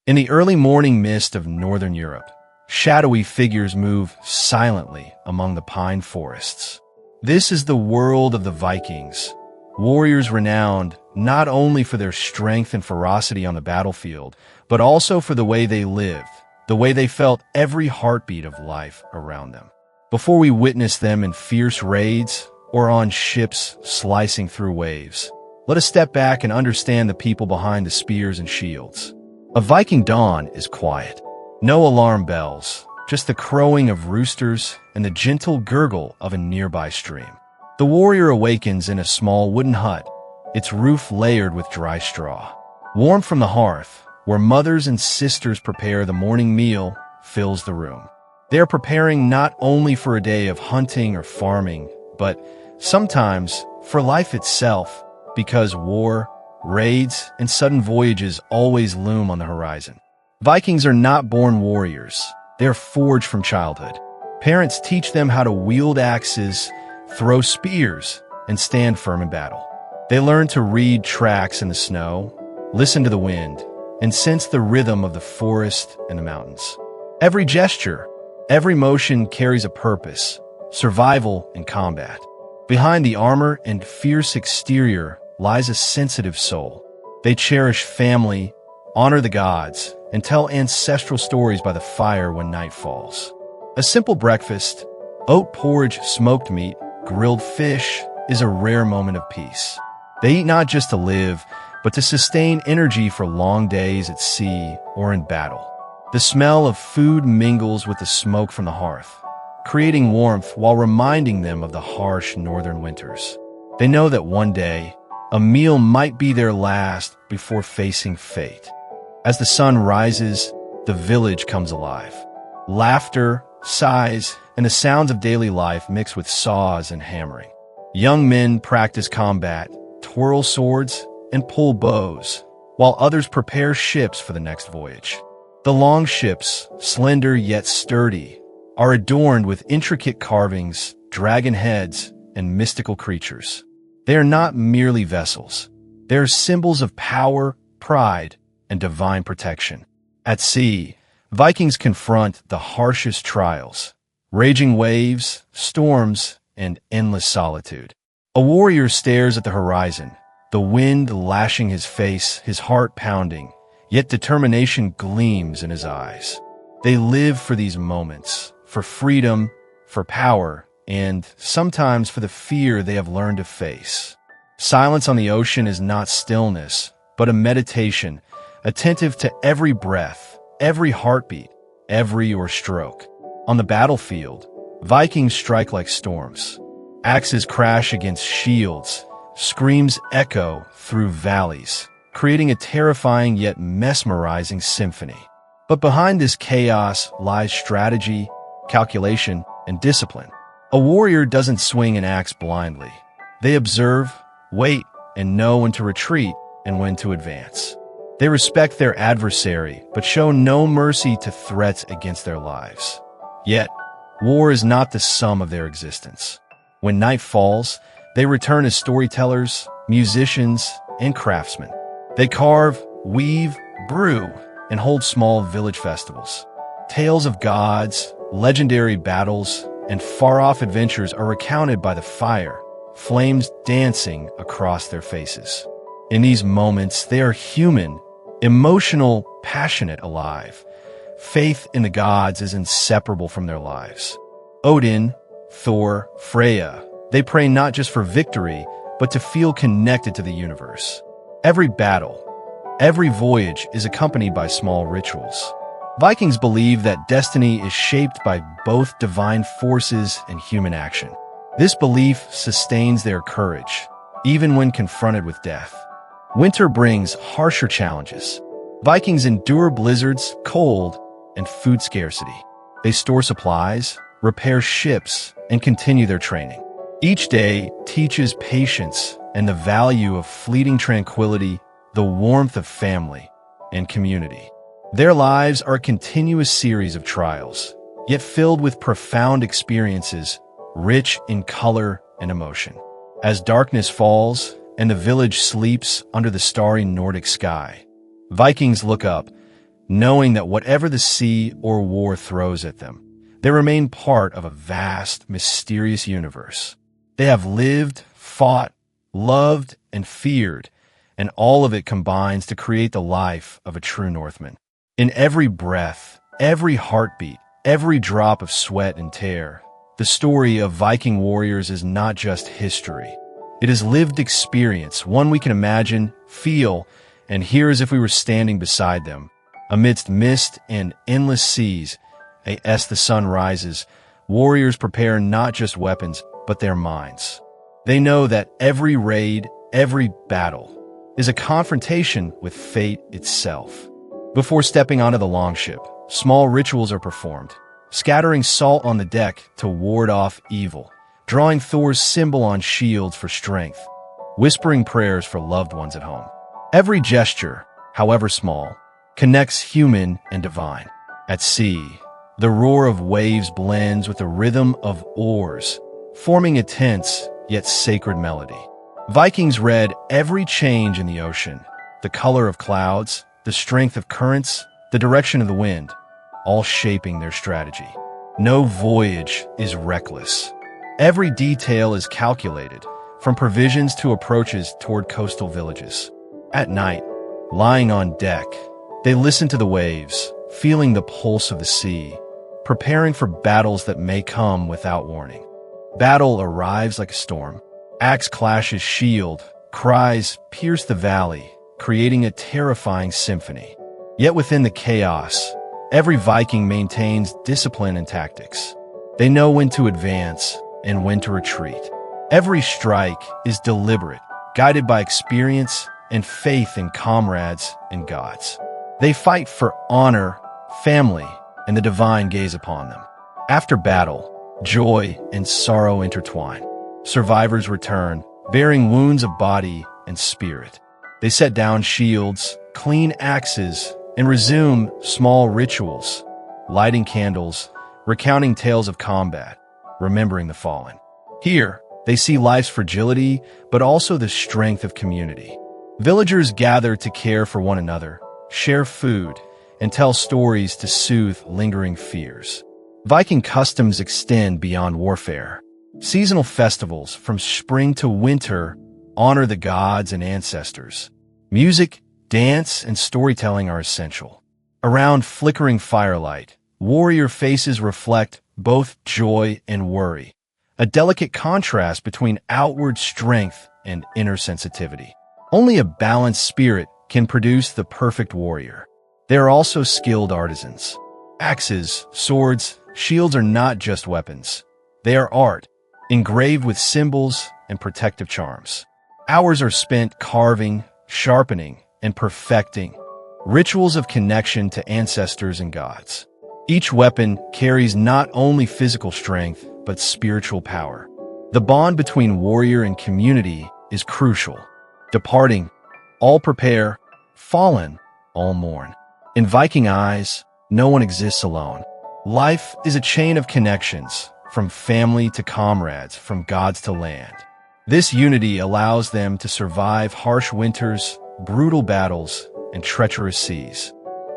In the early morning mist of northern Europe, shadowy figures move silently among the pine forests. This is the world of the Vikings, warriors renowned not only for their strength and ferocity on the battlefield, but also for the way they lived, the way they felt every heartbeat of life around them. Before we witness them in fierce raids or on ships slicing through waves, let us step back and understand the people behind the spears and shields. A Viking dawn is quiet. No alarm bells, just the crowing of roosters and the gentle gurgle of a nearby stream. The warrior awakens in a small wooden hut, its roof layered with dry straw. Warm from the hearth, where mothers and sisters prepare the morning meal, fills the room. They are preparing not only for a day of hunting or farming, but sometimes for life itself, because war, raids, and sudden voyages always loom on the horizon. Vikings are not born warriors. They are forged from childhood. Parents teach them how to wield axes, throw spears, and stand firm in battle. They learn to read tracks in the snow, listen to the wind, and sense the rhythm of the forest and the mountains. Every gesture, every motion carries a purpose, survival and combat. Behind the armor and fierce exterior lies a sensitive soul. They cherish family, honor the gods, and tell ancestral stories by the fire when night falls. A simple breakfast, oat porridge, smoked meat, grilled fish, is a rare moment of peace. They eat not just to live, but to sustain energy for long days at sea or in battle. The smell of food mingles with the smoke from the hearth, creating warmth while reminding them of the harsh northern winters. They know that one day, a meal might be their last before facing fate. As the sun rises, the village comes alive. Laughter, sighs, and the sounds of daily life mix with saws and hammering. Young men practice combat, twirl swords, and pull bows, while others prepare ships for the next voyage. The longships, slender yet sturdy, are adorned with intricate carvings, dragon heads, and mystical creatures. They are not merely vessels. They are symbols of power, pride, and divine protection. At sea, Vikings confront the harshest trials, raging waves, storms, and endless solitude. A warrior stares at the horizon, the wind lashing his face, his heart pounding, yet determination gleams in his eyes. They live for these moments, for freedom, for power, and sometimes for the fear they have learned to face. Silence on the ocean is not stillness, but a meditation, attentive to every breath, every heartbeat, every stroke. On the battlefield, Vikings strike like storms. Axes crash against shields, screams echo through valleys, creating a terrifying yet mesmerizing symphony. But behind this chaos lies strategy, calculation, and discipline. A warrior doesn't swing an axe blindly. They observe, wait, and know when to retreat and when to advance. They respect their adversary, but show no mercy to threats against their lives. Yet, war is not the sum of their existence. When night falls, they return as storytellers, musicians, and craftsmen. They carve, weave, brew, and hold small village festivals. Tales of gods, legendary battles, and far-off adventures are recounted by the fire, flames dancing across their faces. In these moments, they are human, emotional, passionate, alive. Faith in the gods is inseparable from their lives. Odin, Thor, Freya, they pray not just for victory, but to feel connected to the universe. Every battle, every voyage is accompanied by small rituals. Vikings believe that destiny is shaped by both divine forces and human action. This belief sustains their courage, even when confronted with death. Winter brings harsher challenges. Vikings endure blizzards, cold, and food scarcity. They store supplies, repair ships, and continue their training. Each day teaches patience and the value of fleeting tranquility, the warmth of family and community. Their lives are a continuous series of trials, yet filled with profound experiences, rich in color and emotion. As darkness falls and the village sleeps under the starry Nordic sky, Vikings look up, knowing that whatever the sea or war throws at them, they remain part of a vast, mysterious universe. They have lived, fought, loved, and feared, and all of it combines to create the life of a true Northman. In every breath, every heartbeat, every drop of sweat and tear, the story of Viking warriors is not just history. It is lived experience, one we can imagine, feel, and hear as if we were standing beside them. Amidst mist and endless seas, as the sun rises, warriors prepare not just weapons, but their minds. They know that every raid, every battle, is a confrontation with fate itself. Before stepping onto the longship, small rituals are performed, scattering salt on the deck to ward off evil, drawing Thor's symbol on shields for strength, whispering prayers for loved ones at home. Every gesture, however small, connects human and divine. At sea, the roar of waves blends with the rhythm of oars, forming a tense yet sacred melody. Vikings read every change in the ocean, the color of clouds, the strength of currents, the direction of the wind, all shaping their strategy. No voyage is reckless. Every detail is calculated, from provisions to approaches toward coastal villages. At night, lying on deck, they listen to the waves, feeling the pulse of the sea, preparing for battles that may come without warning. Battle arrives like a storm. Axe clashes shield, cries pierce the valley, creating a terrifying symphony. Yet within the chaos, every Viking maintains discipline and tactics. They know when to advance and when to retreat. Every strike is deliberate, guided by experience and faith in comrades and gods. They fight for honor, family, and the divine gaze upon them. After battle, joy and sorrow intertwine. Survivors return, bearing wounds of body and spirit. They set down shields, clean axes, and resume small rituals, lighting candles, recounting tales of combat, remembering the fallen. Here, they see life's fragility, but also the strength of community. Villagers gather to care for one another, share food, and tell stories to soothe lingering fears. Viking customs extend beyond warfare. Seasonal festivals, from spring to winter, honor the gods and ancestors. Music, dance, and storytelling are essential. Around flickering firelight, warrior faces reflect both joy and worry, a delicate contrast between outward strength and inner sensitivity. Only a balanced spirit can produce the perfect warrior. They are also skilled artisans. Axes, swords, shields are not just weapons. They are art, engraved with symbols and protective charms. Hours are spent carving, sharpening, and perfecting rituals of connection to ancestors and gods. Each weapon carries not only physical strength, but spiritual power. The bond between warrior and community is crucial. Departing, all prepare. Fallen, all mourn. In Viking eyes, no one exists alone. Life is a chain of connections, from family to comrades, from gods to land. This unity allows them to survive harsh winters, brutal battles, and treacherous seas.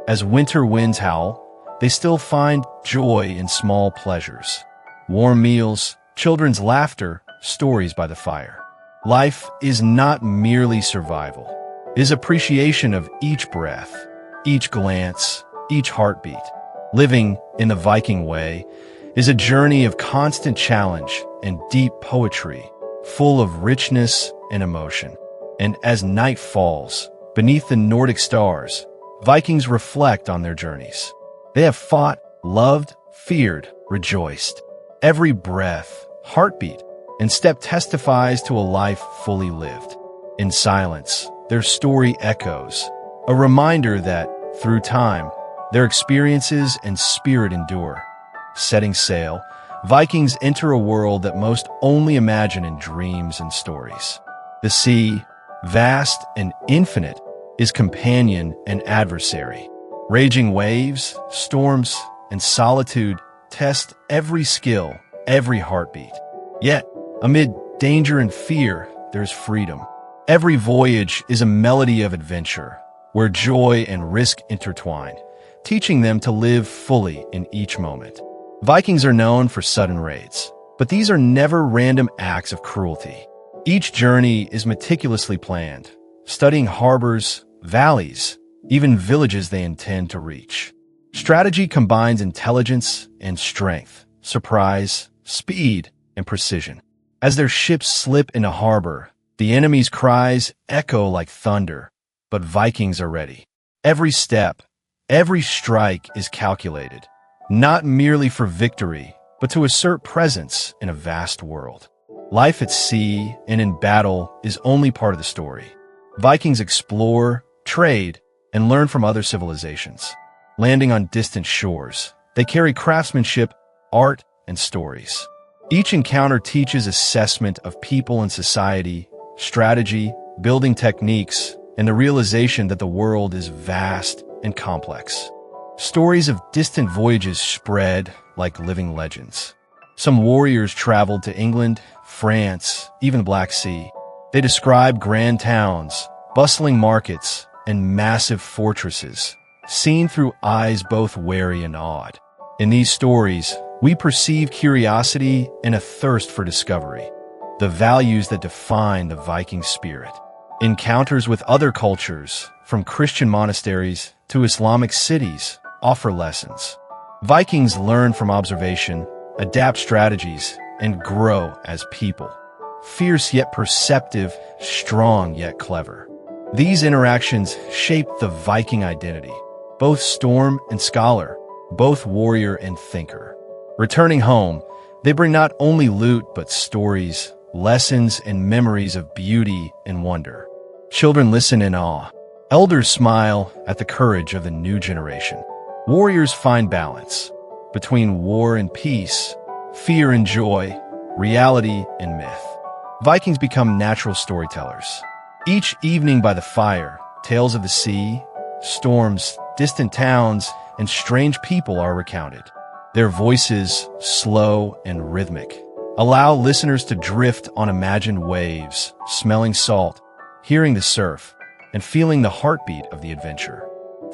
As winter winds howl, they still find joy in small pleasures. Warm meals, children's laughter, stories by the fire. Life is not merely survival. It is appreciation of each breath, each glance, each heartbeat. Living in the Viking way is a journey of constant challenge and deep poetry, full of richness and emotion. And as night falls, beneath the Nordic stars, Vikings reflect on their journeys. They have fought, loved, feared, rejoiced. Every breath, heartbeat, and step testifies to a life fully lived. In silence, their story echoes, a reminder that, through time, their experiences and spirit endure. Setting sail, Vikings enter a world that most only imagine in dreams and stories. The sea, vast and infinite, is companion and adversary. Raging waves, storms, and solitude test every skill, every heartbeat. Yet, amid danger and fear, there's freedom. Every voyage is a melody of adventure, where joy and risk intertwine, teaching them to live fully in each moment. Vikings are known for sudden raids, but these are never random acts of cruelty. Each journey is meticulously planned, studying harbors, valleys, even villages they intend to reach. Strategy combines intelligence and strength, surprise, speed, and precision. As their ships slip into harbor, the enemy's cries echo like thunder, but Vikings are ready. Every step, every strike is calculated, not merely for victory, but to assert presence in a vast world. Life at sea and in battle is only part of the story. Vikings explore, trade, and learn from other civilizations. Landing on distant shores, they carry craftsmanship, art, and stories. Each encounter teaches assessment of people and society, strategy, building techniques, and the realization that the world is vast and complex. Stories of distant voyages spread like living legends. Some warriors traveled to England, France, even the Black Sea. They describe grand towns, bustling markets, and massive fortresses, seen through eyes both wary and awed. In these stories, we perceive curiosity and a thirst for discovery, the values that define the Viking spirit. Encounters with other cultures, from Christian monasteries to Islamic cities, offer lessons. Vikings learn from observation, adapt strategies, and grow as people. Fierce yet perceptive, strong yet clever. These interactions shape the Viking identity, both storm and scholar, both warrior and thinker. Returning home, they bring not only loot but stories, lessons, and memories of beauty and wonder. Children listen in awe. Elders smile at the courage of the new generation. Warriors find balance between war and peace, fear and joy, reality and myth. Vikings become natural storytellers. Each evening by the fire, tales of the sea, storms, distant towns, and strange people are recounted. Their voices, slow and rhythmic, allow listeners to drift on imagined waves, smelling salt, hearing the surf, and feeling the heartbeat of the adventure.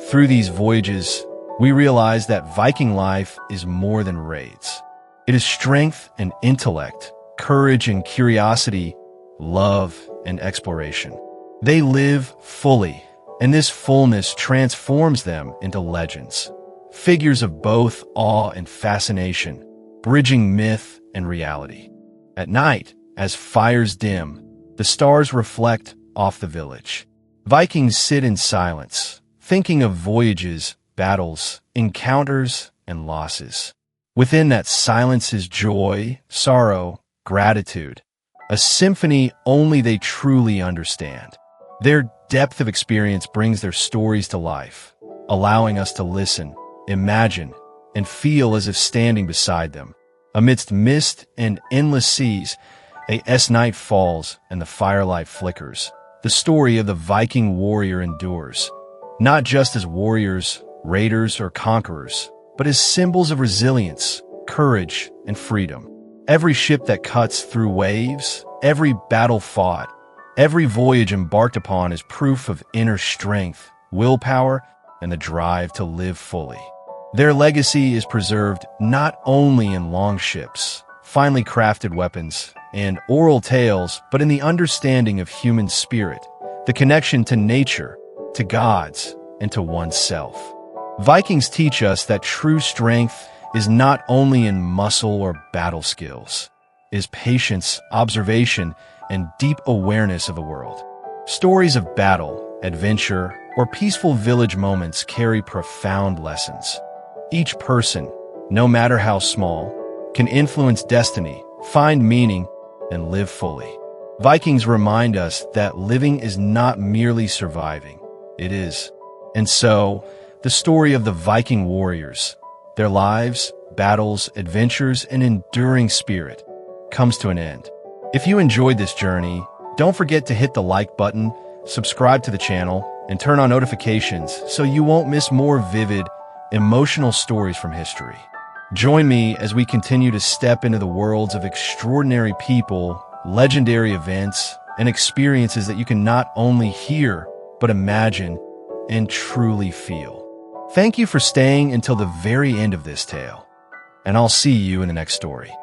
Through these voyages, we realize that Viking life is more than raids. It is strength and intellect, courage and curiosity, love and exploration. They live fully, and this fullness transforms them into legends, figures of both awe and fascination, bridging myth and reality. At night, as fires dim, the stars reflect off the village. Vikings sit in silence, thinking of voyages, battles, encounters, and losses. Within that silence is joy, sorrow, gratitude, a symphony only they truly understand. Their depth of experience brings their stories to life, allowing us to listen, imagine, and feel as if standing beside them. Amidst mist and endless seas, as night falls and the firelight flickers, the story of the Viking warrior endures, not just as warriors, raiders, or conquerors, but as symbols of resilience, courage, and freedom. Every ship that cuts through waves, every battle fought, every voyage embarked upon is proof of inner strength, willpower, and the drive to live fully. Their legacy is preserved not only in longships, finely crafted weapons, and oral tales, but in the understanding of human spirit, the connection to nature, to gods, and to oneself. Vikings teach us that true strength is not only in muscle or battle skills, it is patience, observation, and deep awareness of the world. Stories of battle, adventure, or peaceful village moments carry profound lessons. Each person, no matter how small, can influence destiny, find meaning, and live fully. Vikings remind us that living is not merely surviving, it is. And so, the story of the Viking warriors, their lives, battles, adventures, and enduring spirit, comes to an end. If you enjoyed this journey, don't forget to hit the like button, subscribe to the channel, and turn on notifications so you won't miss more vivid, emotional stories from history. Join me as we continue to step into the worlds of extraordinary people, legendary events, and experiences that you can not only hear, but imagine and truly feel. Thank you for staying until the very end of this tale, and I'll see you in the next story.